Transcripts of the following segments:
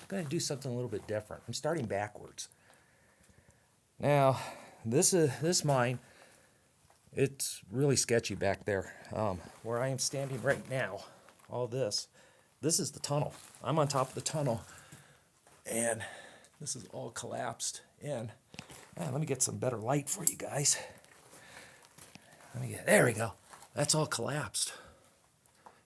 going to do something a little bit different. I'm starting backwards. Now, this mine, it's really sketchy back there. Where I am standing right now, all this is the tunnel. I'm on top of the tunnel, and this is all collapsed in. Let me get some better light for you guys. There we go. That's all collapsed.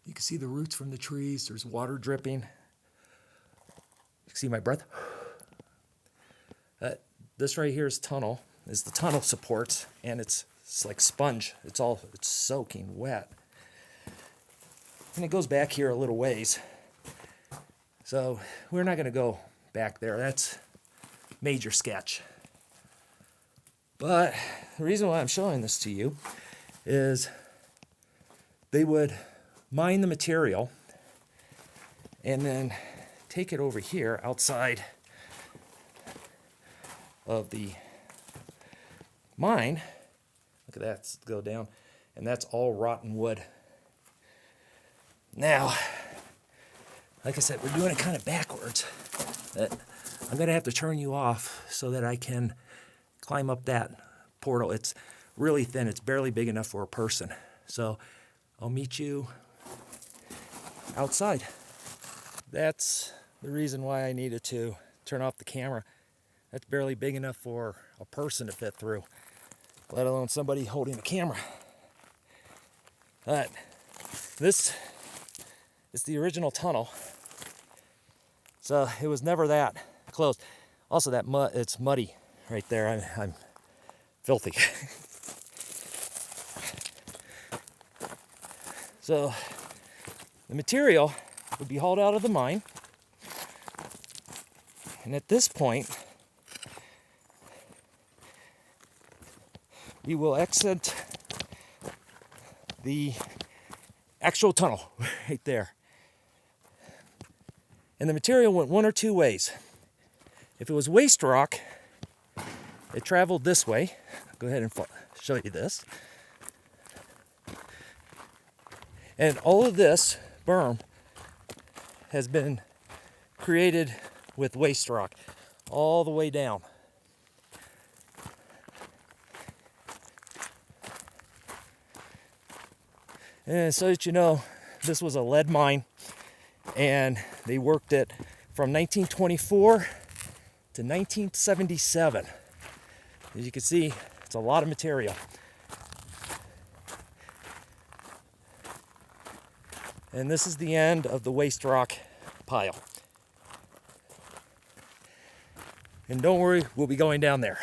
You can see the roots from the trees. There's water dripping. You can see my breath. This right here is tunnel. Is the tunnel supports, and it's like sponge. It's soaking wet. And it goes back here a little ways. So we're not going to go back there. That's major sketch. But the reason why I'm showing this to you is they would mine the material and then take it over here outside of the mine. Look at that go down, and that's all rotten wood. Now, like I said, we're doing it kind of backwards. I'm going to have to turn you off so that I can climb up that portal. It's really thin. It's barely big enough for a person. So I'll meet you outside. That's the reason why I needed to turn off the camera. That's barely big enough for a person to fit through, let alone somebody holding a camera. But this is the original tunnel. So it was never that close. Also, that mud, it's muddy right there. I'm filthy. So the material would be hauled out of the mine. And at this point, we will exit the actual tunnel right there. And the material went one or two ways. If it was waste rock, it traveled this way. I'll go ahead and show you this. And all of this berm has been created with waste rock all the way down. And so that you know, this was a lead mine, and they worked it from 1924 to 1977. As you can see, it's a lot of material. And this is the end of the waste rock pile. And don't worry, we'll be going down there.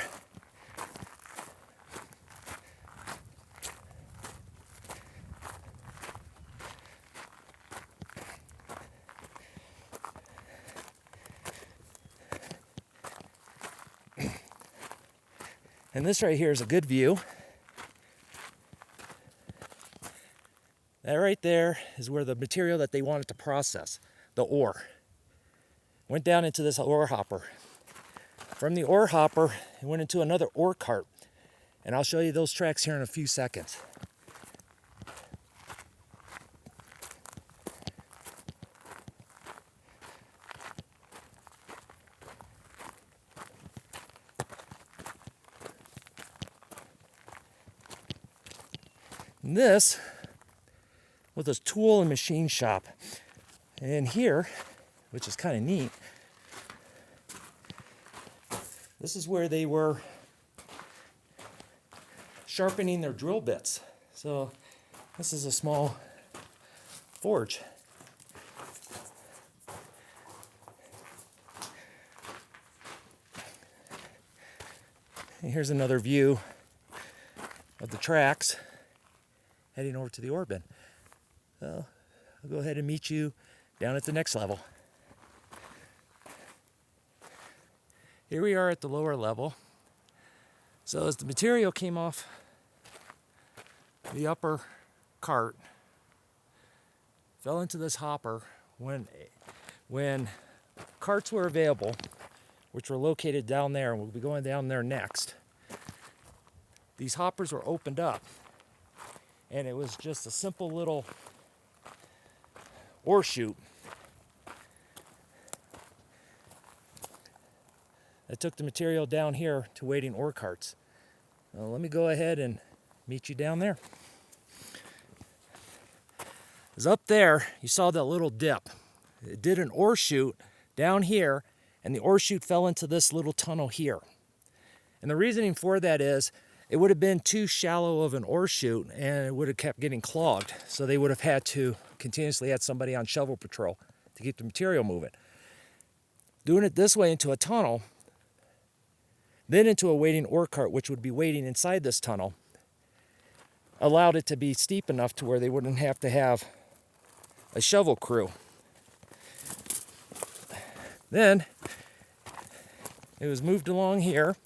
And this right here is a good view. That right there is where the material that they wanted to process, the ore, went down into this ore hopper. From the ore hopper, it went into another ore cart. And I'll show you those tracks here in a few seconds. And this was a tool and machine shop. And here, which is kind of neat, this is where they were sharpening their drill bits. So this is a small forge. And here's another view of the tracks heading over to the ore bin. So I'll go ahead and meet you down at the next level. Here we are at the lower level. So as the material came off the upper cart, fell into this hopper, when carts were available, which were located down there, and we'll be going down there next, these hoppers were opened up, and it was just a simple little ore chute. took the material down here to waiting ore carts. Now, let me go ahead and meet you down there. Because up there, you saw that little dip. It did an ore chute down here, and the ore chute fell into this little tunnel here. And the reasoning for that is it would have been too shallow of an ore chute, and it would have kept getting clogged. So they would have had to continuously had somebody on shovel patrol to keep the material moving. Doing it this way into a tunnel, then into a waiting ore cart, which would be waiting inside this tunnel, allowed it to be steep enough to where they wouldn't have to have a shovel crew. Then it was moved along here.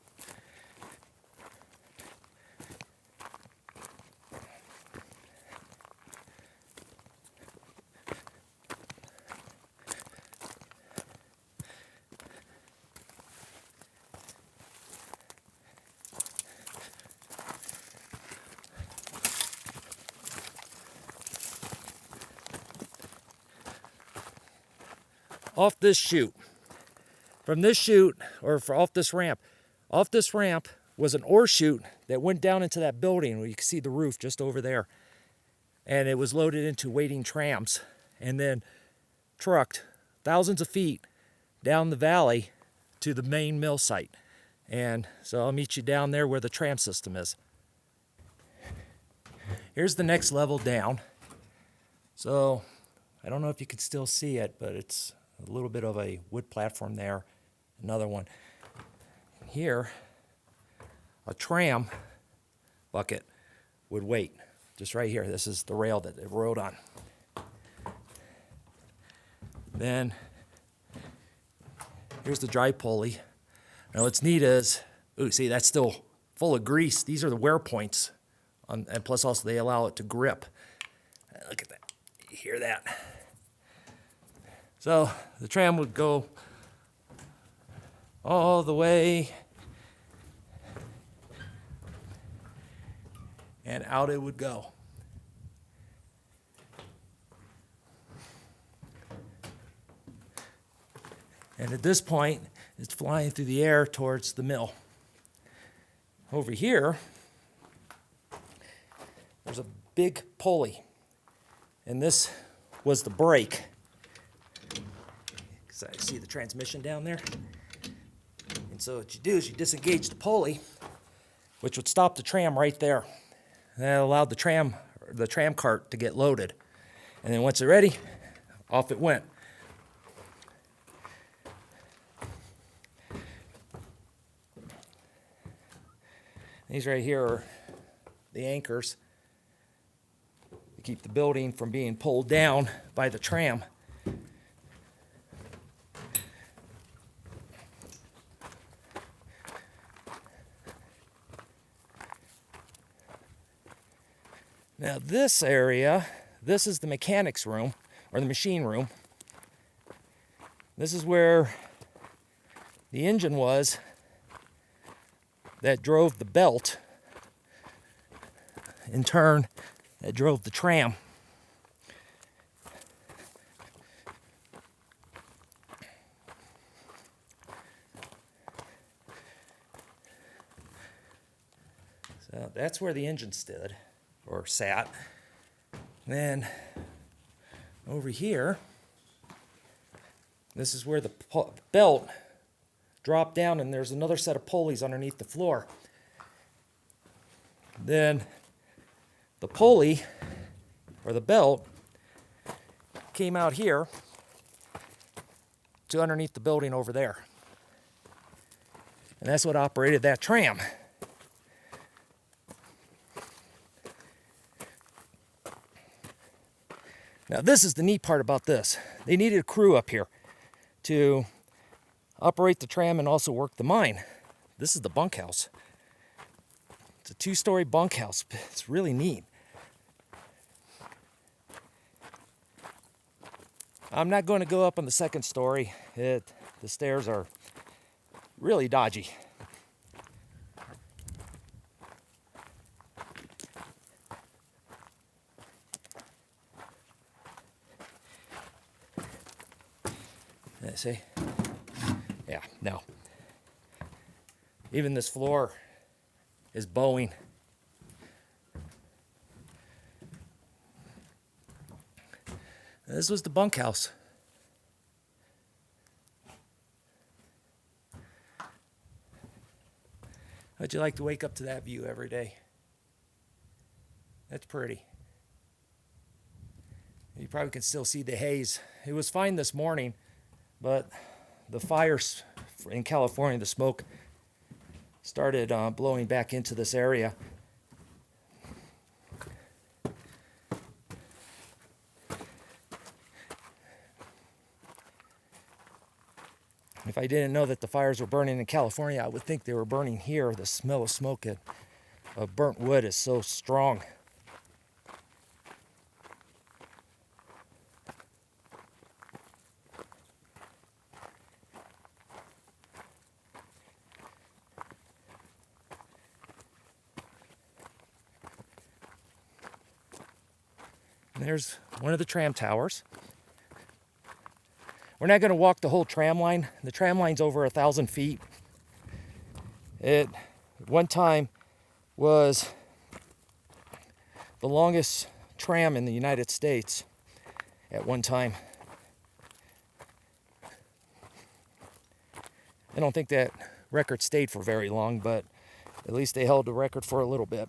Off this chute. From this chute, or off this ramp was an ore chute that went down into that building where you can see the roof just over there. And it was loaded into waiting trams and then trucked thousands of feet down the valley to the main mill site. And so I'll meet you down there where the tram system is. Here's the next level down. So I don't know if you can still see it, but it's a little bit of a wood platform there. Another one. Here, a tram bucket would wait. Just right here. This is the rail that it rode on. Then, here's the dry pulley. Now what's neat is, ooh, see, that's still full of grease. These are the wear points. And plus also they allow it to grip. Look at that. You hear that? So the tram would go all the way and out it would go. And at this point, it's flying through the air towards the mill. Over here, there's a big pulley, and this was the brake. So I see the transmission down there. And so what you do is you disengage the pulley, which would stop the tram right there. And that allowed the tram cart to get loaded. And then once it's ready, off it went. These right here are the anchors to keep the building from being pulled down by the tram. Now this area, this is the mechanics room, or the machine room. This is where the engine was that drove the belt. In turn, that drove the tram. So that's where the engine stood. Or sat. Then over here, this is where the belt dropped down, and there's another set of pulleys underneath the floor. Then the pulley, or the belt, came out here to underneath the building over there. And that's what operated that tram. Now this is the neat part about this. They needed a crew up here to operate the tram and also work the mine. This is the bunkhouse. It's a 2-story bunkhouse. It's really neat. I'm not going to go up on the 2nd story. The stairs are really dodgy. See? Yeah, no. Even this floor is bowing. This was the bunkhouse. How'd you like to wake up to that view every day? That's pretty. You probably can still see the haze. It was fine this morning, but the fires in California, the smoke started blowing back into this area. If I didn't know that the fires were burning in California, I would think they were burning here. The smell of smoke of burnt wood is so strong. And there's one of the tram towers. We're not going to walk the whole tram line. The tram line's over 1,000 feet. It, one time, was the longest tram in the United States at one time. I don't think that record stayed for very long, but at least they held the record for a little bit.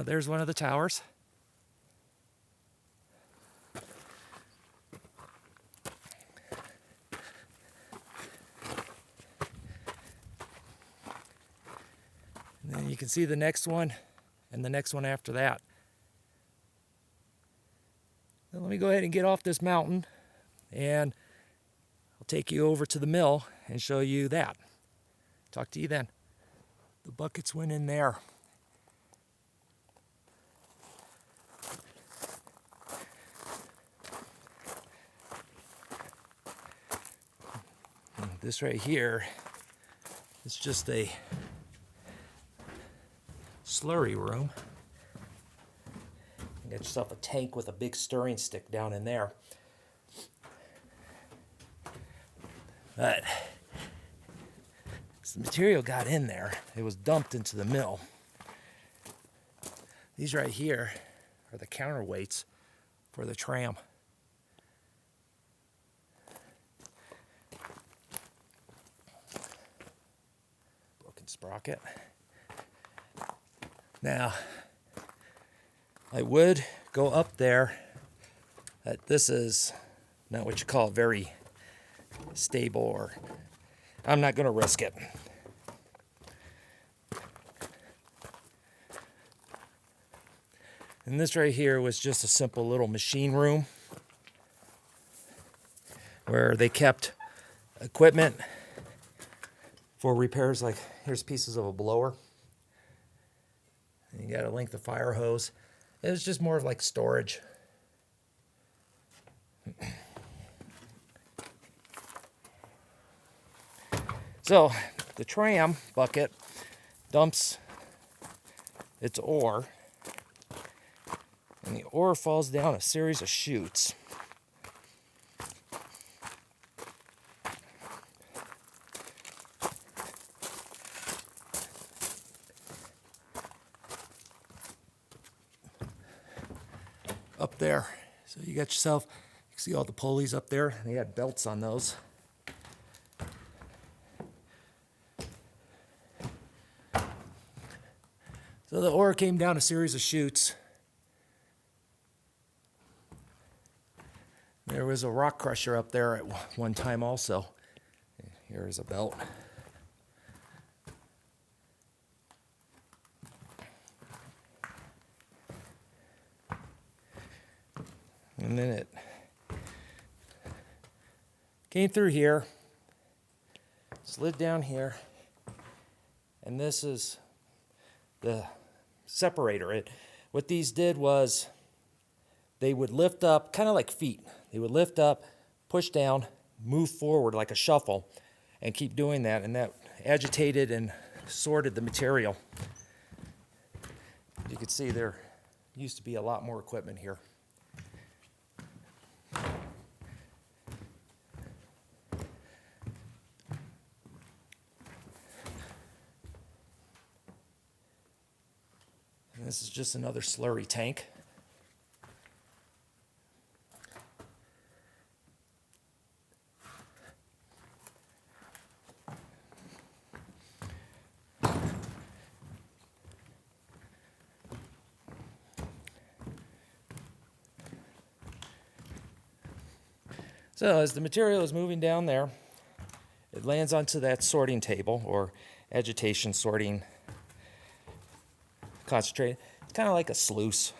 There's one of the towers. And then you can see the next one and the next one after that. Now let me go ahead and get off this mountain, and I'll take you over to the mill and show you that. Talk to you then. The buckets went in there. This right here is just a slurry room. You get yourself a tank with a big stirring stick down in there. But as the material got in there, it was dumped into the mill. These right here are the counterweights for the tram. Sprocket. Now, I would go up there. This is not what you call very stable, or I'm not going to risk it. And this right here was just a simple little machine room where they kept equipment for repairs. Like, here's pieces of a blower. And you got a length of fire hose. It was just more of like storage. So the tram bucket dumps its ore, and the ore falls down a series of chutes. Up there. So you got yourself, you can see all the pulleys up there. They had belts on those. So the ore came down a series of chutes. There was a rock crusher up there at one time also. Here is a belt. And then it came through here, slid down here, and this is the separator. What these did was they would lift up, kind of like feet. He would lift up, push down, move forward like a shuffle, and keep doing that, and that agitated and sorted the material. You can see there used to be a lot more equipment here. And this is just another slurry tank. So as the material is moving down there, it lands onto that sorting table, or agitation sorting concentrate. It's kind of like a sluice.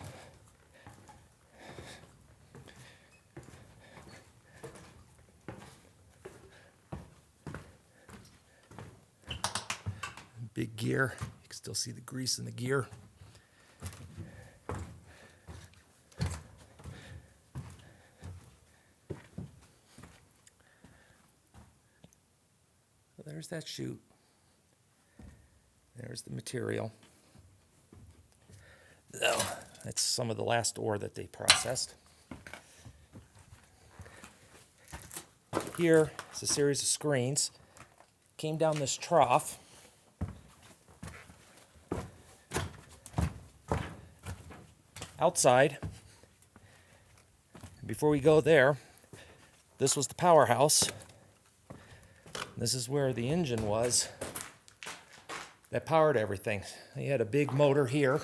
Big gear. You can still see the grease in the gear. There's that chute. There's the material. So that's some of the last ore that they processed. Here is a series of screens. Came down this trough. Outside. Before we go there, this was the powerhouse. This is where the engine was that powered everything. You had a big motor here.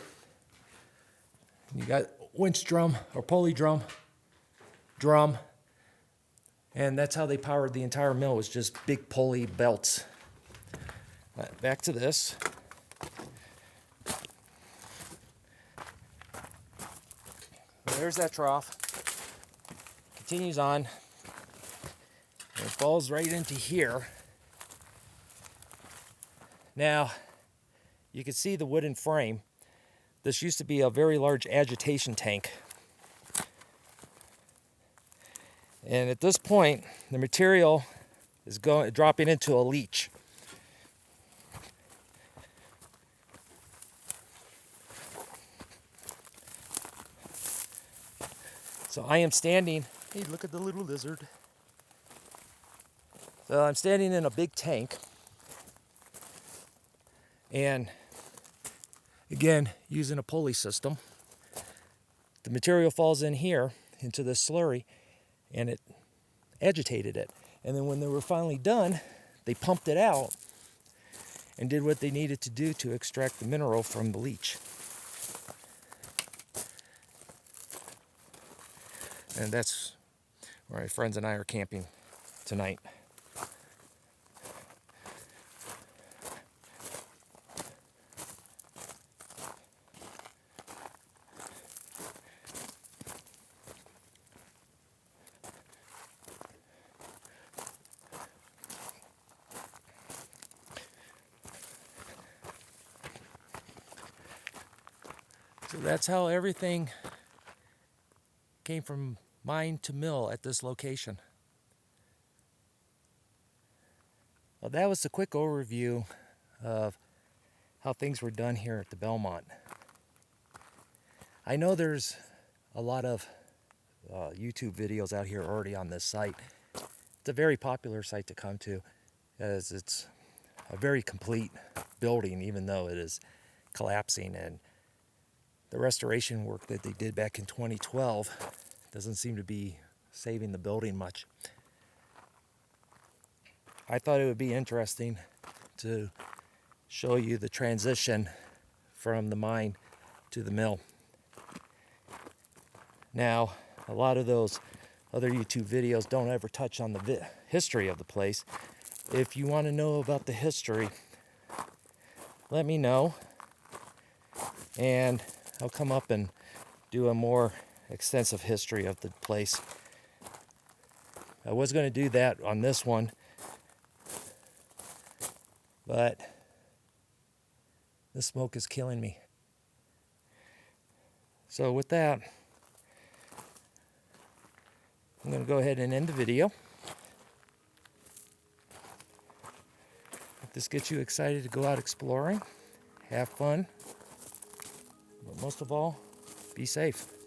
You got winch drum or pulley drum, and that's how they powered the entire mill, was just big pulley belts. Back to this. There's that trough. Continues on. And it falls right into here. Now, you can see the wooden frame. This used to be a very large agitation tank. And at this point, the material is dropping into a leach. So I am standing, hey, look at the little lizard. So I'm standing in a big tank. And again, using a pulley system, the material falls in here into this slurry, and it agitated it. And then when they were finally done, they pumped it out and did what they needed to do to extract the mineral from the leach. And that's where my friends and I are camping tonight. So that's how everything came from mine to mill at this location. Well, that was a quick overview of how things were done here at the Belmont. I know there's a lot of YouTube videos out here already on this site. It's a very popular site to come to, as it's a very complete building, even though it is collapsing, and the restoration work that they did back in 2012 doesn't seem to be saving the building much. I thought it would be interesting to show you the transition from the mine to the mill. Now, a lot of those other YouTube videos don't ever touch on the history of the place. If you want to know about the history, let me know, and I'll come up and do a more extensive history of the place. I was going to do that on this one, but the smoke is killing me. So with that, I'm going to go ahead and end the video. If this gets you excited to go out exploring, have fun, but most of all, be safe.